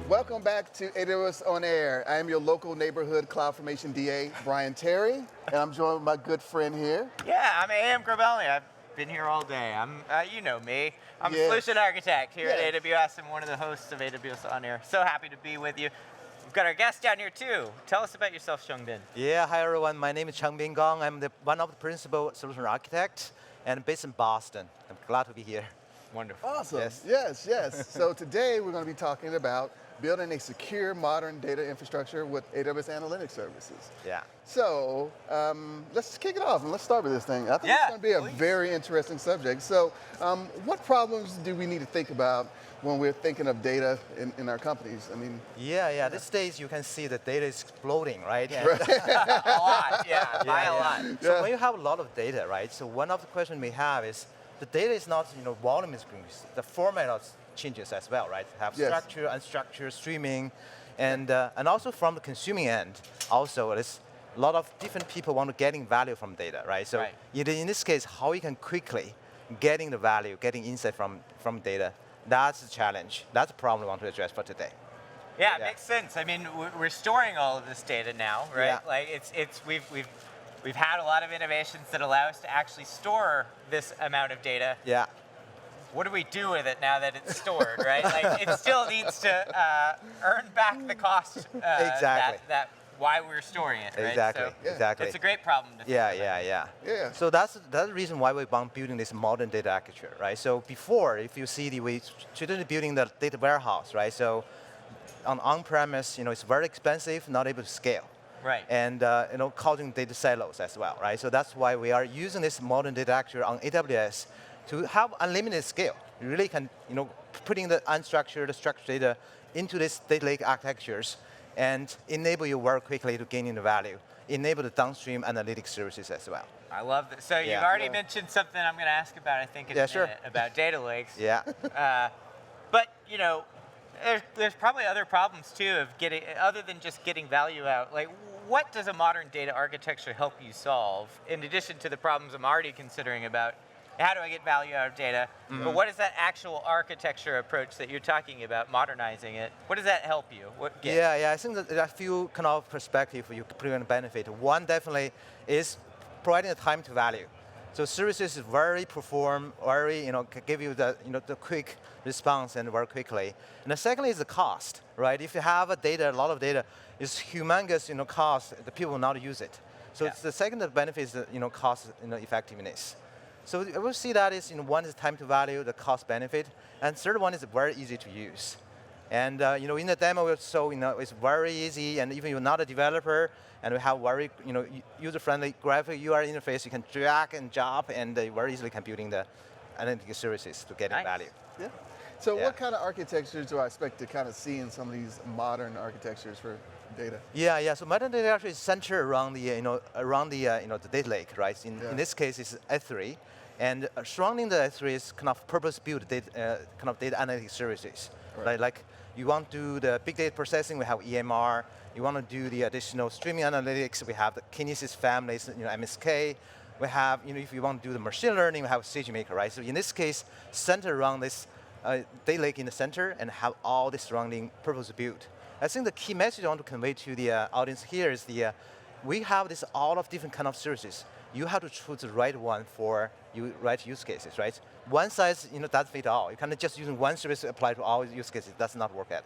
Welcome back to AWS On Air. I am your local neighborhood CloudFormation DA, Brian Terry, and I'm joined with my good friend here. Yeah, I'm A.M. Grabelli. I've been here all day. You know me. I'm a Yes. solution architect here Yes. at AWS and one of the hosts of AWS On Air. So happy to be with you. We've got our guest down here too. Tell us about yourself, Seongbin. Yeah, hi everyone. My name is Changbin Gong. I'm one of the principal solution architects and based in Boston. I'm glad to be here. Wonderful. Awesome. Yes. Yes. So today we're going to be talking about building a secure, modern data infrastructure with AWS Analytics Services. Yeah. So let's kick it off and let's start with this thing. I think Yeah, it's going to be a please. very interesting subject. So what problems do we need to think about when we're thinking of data in our companies? I mean, Yeah. These days you can see the data is exploding, right? And A lot, yeah, by a lot. So when you have a lot of data, right? So one of the questions we have is the data is not, volume is growing. The format changes as well, right? Have Yes. structure, unstructured, streaming, and also from the consuming end, also there's a lot of different people want to getting value from data, right? So Right. in this case, how you can quickly getting the value, getting insight from data, that's the challenge. That's the problem we want to address for today. Yeah, it Yeah. makes sense. I mean, we're storing all of this data now, right? Yeah. Like we've had a lot of innovations that allow us to actually store this amount of data. Yeah. What do we do with it now that it's stored, right? Like it still needs to earn back the cost. Exactly. That why we're storing it, right? Exactly. So Yeah. Exactly. it's a great problem to think about. Yeah. So that's the reason why we want building this modern data architecture, right? So before, if you see we traditionally building the data warehouse, right? So on-premise, it's very expensive, not able to scale. Right. And causing data silos as well, right? So that's why we are using this modern data architecture on AWS to have unlimited scale. You really can, putting the unstructured, structured data into this data lake architectures and enable you very quickly to gaining the value, enable the downstream analytics services as well. I love that. So you've Yeah. already mentioned something I'm going to ask about, I think, in Yeah, a sure. minute, about data lakes. Yeah. But there's probably other problems too of getting, other than just getting value out. Like, what does a modern data architecture help you solve, in addition to the problems I'm already considering about? How do I get value out of data? But what is that actual architecture approach that you're talking about, modernizing it? What does that help you? What get? Yeah. I think that there are a few kind of perspective you can bring benefit. One definitely is providing the time to value. So services is very can give you the the quick response and very quickly. And the second is the cost, right? If you have a lot of data, it's humongous, cost. The people will not use it. So Yeah. it's the second benefit is the cost, effectiveness. So we'll see that is one is time to value, the cost benefit, and third one is very easy to use. And in the demo we'll show it's very easy, and even you're not a developer, and we have very user-friendly graphic UI interface. You can drag and drop, and very easily can building the analytics services to get Nice. value. Yeah. So Yeah. what kind of architectures do I expect to kind of see in some of these modern architectures for data? Yeah. So modern data actually is centered around the data lake, right? In this case, it's S3, and surrounding the S3 is kind of purpose-built data, kind of data analytics services. Right. Like you want to do the big data processing, we have EMR. You want to do the additional streaming analytics, we have the Kinesis families, MSK. We have, if you want to do the machine learning, we have SageMaker, right? So in this case, centered around this data lake in the center and have all the surrounding purpose-built. I think the key message I want to convey to the audience here is we have this all of different kind of services. You have to choose the right one for right use cases, right? One size doesn't fit all. You cannot just using one service to apply to all use cases. It does not work at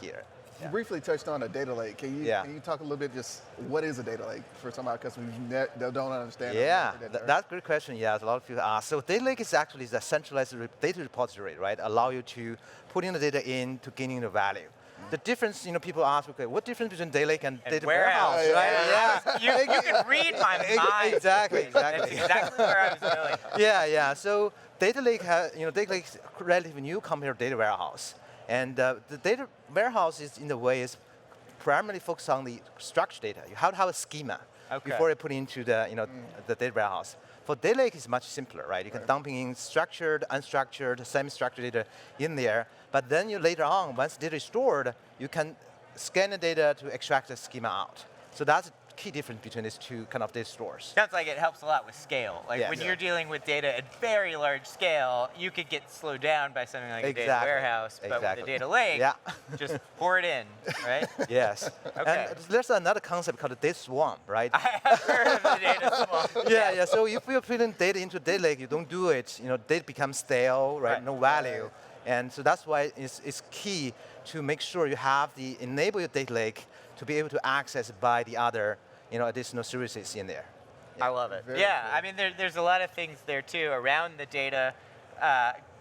here. You briefly touched on a data lake. Can you talk a little bit just what is a data lake for some of our customers who don't understand? Yeah, that that's a good question. Yeah, a lot of people ask. So data lake is actually the centralized data repository, right? Allow you to put in the data in to gaining the value. The difference, people ask, okay, what difference between data lake and data warehouse, warehouse. right? You can read my mind. Exactly. That's exactly where I was going. Yeah. So data lake data lake is relatively new compared to data warehouse, and the data warehouse is in the way is primarily focused on the structured data. You have to have a schema before you put into the the data warehouse. For data lake, it's much simpler, right? You can dumping in structured, unstructured, semi-structured data in there. But then later on, once data is stored, you can scan the data to extract the schema out. So that's key difference between these two kind of data stores. Sounds like it helps a lot with scale. Like Yes. when Yeah. you're dealing with data at very large scale, you could get slowed down by something like a data Exactly. warehouse, but with Exactly. a data lake, Yeah. just pour it in, right? Yes. Okay. And there's another concept called data swamp, right? I have heard of the data swamp. Yeah, yeah. So if you're putting data into data lake, you don't do it, data becomes stale, right? Right. No value. And so that's why it's key to make sure you have the enable your data lake to be able to access by the other, additional services in there. I love it. Very Yeah, cool. I mean, there's a lot of things there too around the data.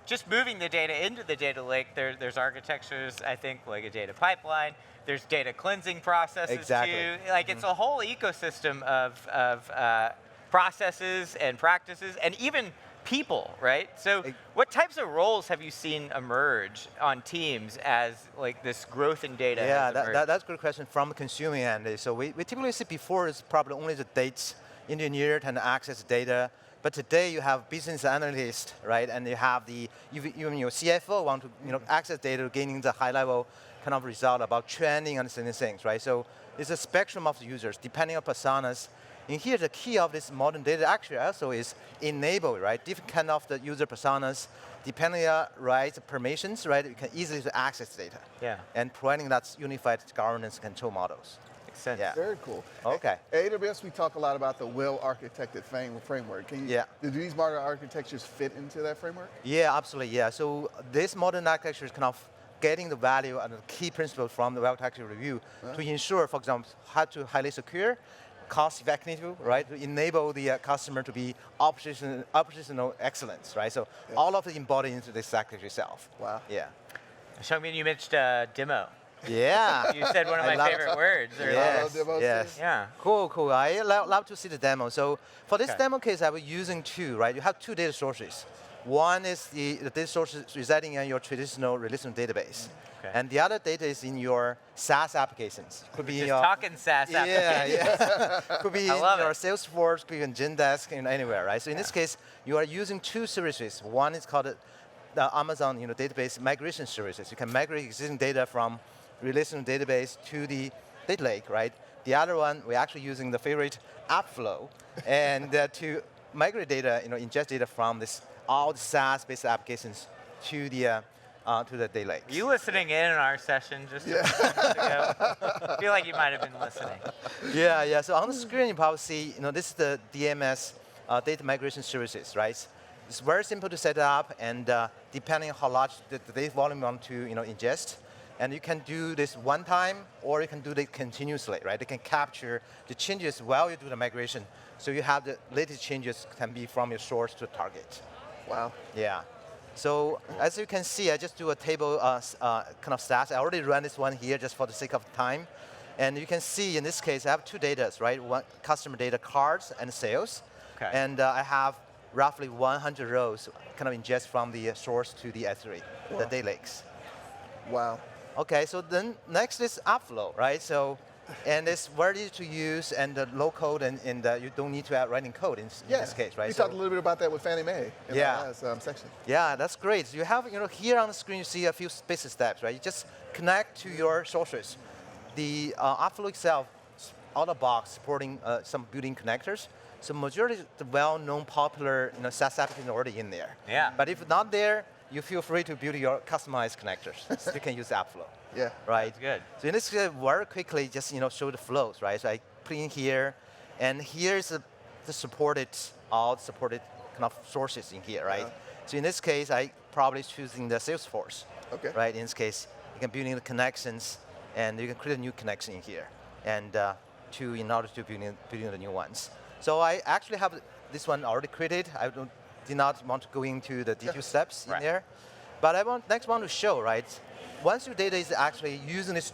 Just moving the data into the data lake, there's architectures, I think, like a data pipeline. There's data cleansing processes Exactly. too. Like it's a whole ecosystem of processes and practices and even people, right? So what types of roles have you seen emerge on teams as like this growth in data Yeah, has emerged? that's a good question from the consuming end. So we typically see before it's probably only the data engineer can access data, but today you have business analyst, right? And you have even your CFO want to access data, gaining the high level kind of result about trending and certain things, right? So it's a spectrum of users depending on personas. And here the key of this modern data actually also is enable, right? Different kind of the user personas, depending on the permissions, right? You can easily access data. Yeah. And providing that unified governance control models. Makes sense. Yeah. Very cool. Okay. At AWS, we talk a lot about the well-architected framework. Do these modern architectures fit into that framework? Yeah, absolutely. Yeah. So this modern architecture is kind of getting the value and the key principles from the well-architected review to ensure, for example, how to highly secure, cost-effective, right? To enable the customer to be operational excellence, right? So all of it embodied into this architecture itself. Wow. Yeah. Xiangmin, you mentioned demo. Yeah. You said one of my love favorite it. words earlier. Yes, demos yes. too? Yeah. Cool, cool. I love to see the demo. So for this Okay. demo case, I was using two, right? You have two data sources. One is the data sources residing in your traditional relational database. Okay. And the other data is in your SaaS applications. Could be Just in your talking SaaS yeah, applications. yeah. Could be I in love your it. Salesforce, could be in Zendesk, anywhere, right? So in this case, you are using two services. One is called the Amazon database migration services. You can migrate existing data from relational database to the data lake, right? The other one, we're actually using the favorite AppFlow, and to migrate data, ingest data from all the SaaS-based applications to the data lake. You listening in on our session just a few minutes ago? I feel like you might have been listening. Yeah, yeah. So on the screen, you probably see, this is the DMS data migration services, right? It's very simple to set up, and depending on how large the data volume you want to, ingest, and you can do this one time, or you can do it continuously, right? You can capture the changes while you do the migration, so you have the latest changes can be from your source to target. Wow. Yeah. So as you can see, I just do a table kind of stats. I already ran this one here just for the sake of time. And you can see in this case, I have two data, right? One customer data, cards and sales. Okay. And I have roughly 100 rows kind of ingest from the source to the S3, the data lakes. Wow. Okay, so then next is Appflow, right? So, and it's very easy to use and low code, and you don't need to add writing code in this case, right? We So- talked a little bit about that with Fannie Mae in Yeah. the last section. Yeah, that's great. So you have, here on the screen, you see a few basic steps, right? You just connect to your sources. The Appflow itself, out of the box, supporting some built-in connectors. So majority of the well-known, popular, SaaS applications are already in there. Yeah. But if not there, you feel free to build your customized connectors. So you can use Appflow. Yeah. Right. That's good. So in this case, very quickly, just show the flows, right? So I put in here, and here's the supported, all supported kind of sources in here, right? So in this case, I probably choosing the Salesforce. Okay. Right. In this case, you can build in the connections, and you can create a new connection in here, and in order to build in the new ones. So I actually have this one already created. I did not want to go into the detailed steps in there, but I want to show, right? Once your data is actually using this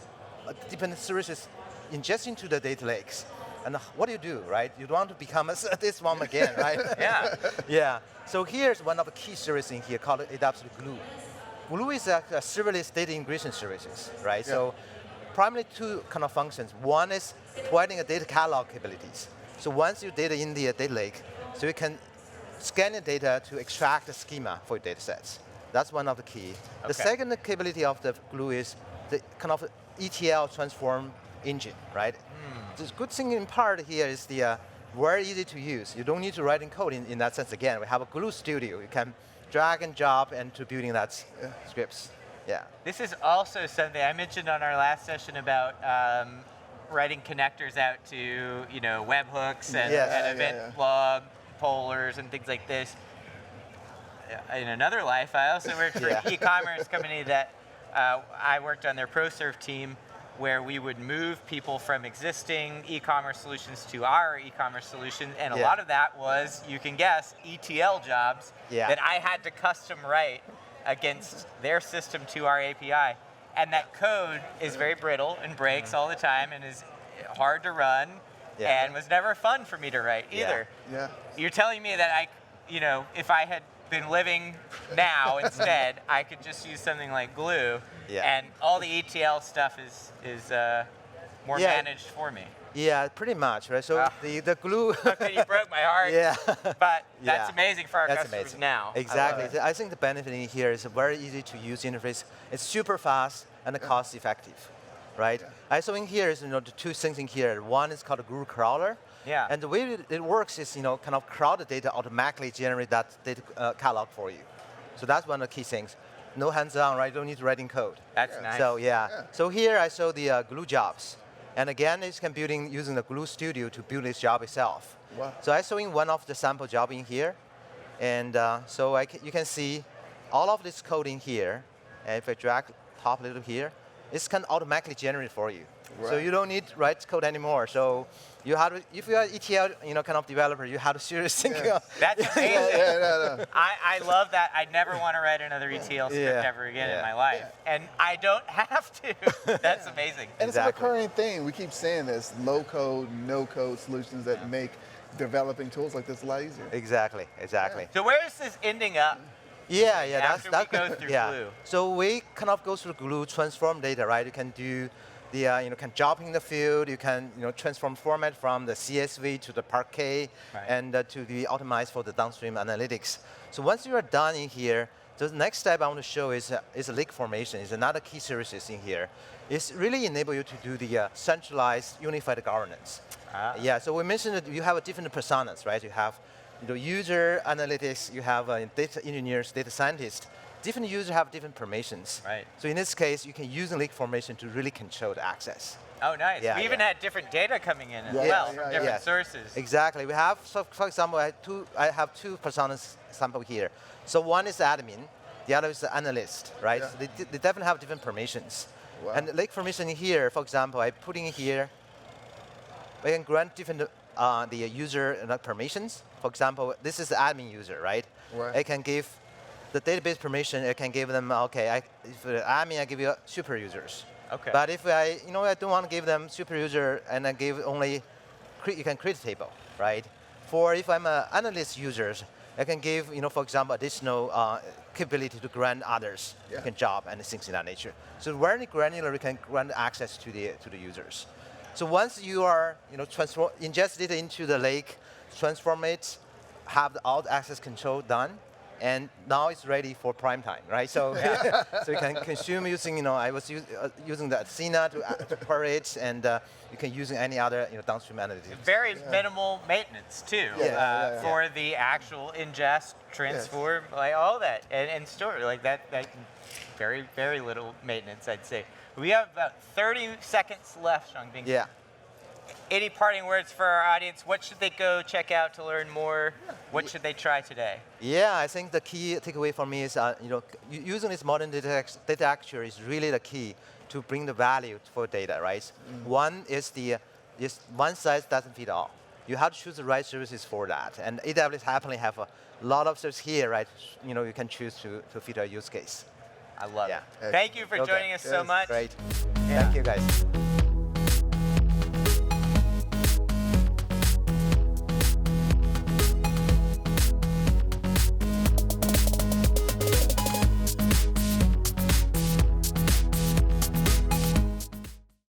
different services ingesting to the data lakes, and what do, right? You don't want to become this one again, right? Yeah. Yeah. So here's one of the key services in here called AWS Glue. Glue is a serverless data integration services, right? So primarily two kind of functions. One is providing a data catalog capabilities. So once your data in the data lake, so you can scan the data to extract the schema for your data sets. That's one of the key. The Okay. second capability of the Glue is the kind of ETL transform engine, right? the good thing in part here is the very easy to use. You don't need to write in code in that sense. Again, we have a Glue Studio. You can drag and drop into building that scripts. Yeah. This is also something I mentioned on our last session about writing connectors out to webhooks and, Yes. and event log pollers and things like this. In another life, I also worked for an e-commerce company that I worked on their ProServe team, where we would move people from existing e-commerce solutions to our e-commerce solution, and a lot of that was, you can guess, ETL jobs that I had to custom write against their system to our API. And that code is very brittle and breaks all the time and is hard to run and was never fun for me to write either. Yeah. You're telling me that if I had been living now instead, I could just use something like Glue, and all the ETL stuff is more managed for me. Yeah, pretty much, right? So the Glue. Okay, you broke my heart. Yeah. But that's amazing for our customers now. Exactly. I think the benefit in here is a very easy to use interface. It's super fast and cost effective, right? So in here is the two things in here. One is called a Glue Crawler. Yeah. And the way it works is kind of crawl the data, automatically generate that data catalog for you. So that's one of the key things. No hands-on, right? You don't need to write in code. That's nice. So So here I show the Glue jobs. And again, it's can using the Glue Studio to build this job itself. Wow. So I'm showing one of the sample job in here. And so you can see all of this code in here. And if I drag top a little here, it's can automatically generate for you. Right. So you don't need to write code anymore. So you have to, if you are ETL kind of developer, you have to seriously think about. That's amazing. No. I love that. I never want to write another ETL script ever again in my life. And I don't have to. That's amazing. And it's a recurring thing. We keep saying this: low code, no code solutions that make developing tools like this a lot easier. Exactly. So where is this ending up? That's we go through Glue. So we kind of go through Glue, transform data, right? You can do the can drop in the field. You can transform format from the CSV to the Parquet, and to the optimize for the downstream analytics. So once you are done in here, the next step I want to show is a lake formation. Is another key services in here. It's really enable you to do the centralized unified governance. So we mentioned that you have a different personas, right? You have user analytics, you have data engineers, data scientists. Different users have different permissions. Right. So in this case, you can use a lake formation to really control the access. Oh, nice. We even had different data coming in as well from different sources. Exactly. We have, so for example, I have two personas sample here. So one is admin, the other is the analyst, right? So they definitely have different permissions. Wow. And the lake formation here, for example, I put in here, we can grant different the user permissions. For example, this is the admin user, right? I can give the database permission. I can give them, if the admin, I give you super users. Okay. But if I don't want to give them super user, and I give only, you can create a table, right? For if I'm an analyst users, I can give, for example, additional capability to grant others you can job and things in that nature. So very granular, we can grant access to the users. So once you are, ingest data into the lake, transform it, have all the access control done, and now it's ready for prime time, right? So, so you can consume using, I was using the Athena to query it, and you can use any other downstream analytics. Very minimal maintenance too for the actual ingest, transform, like all that, and store like that. Very, very little maintenance, I'd say. We have about 30 seconds left, Xiangbing. Yeah. Any parting words for our audience? What should they go check out to learn more? What should they try today? Yeah, I think the key takeaway for me is, using this modern data architecture is really the key to bring the value for data, right? One is one size doesn't fit all. You have to choose the right services for that. And AWS happily have a lot of services here, right? You can choose to fit a use case. I love it. Thank you for joining us so much. Great. Thank you, guys.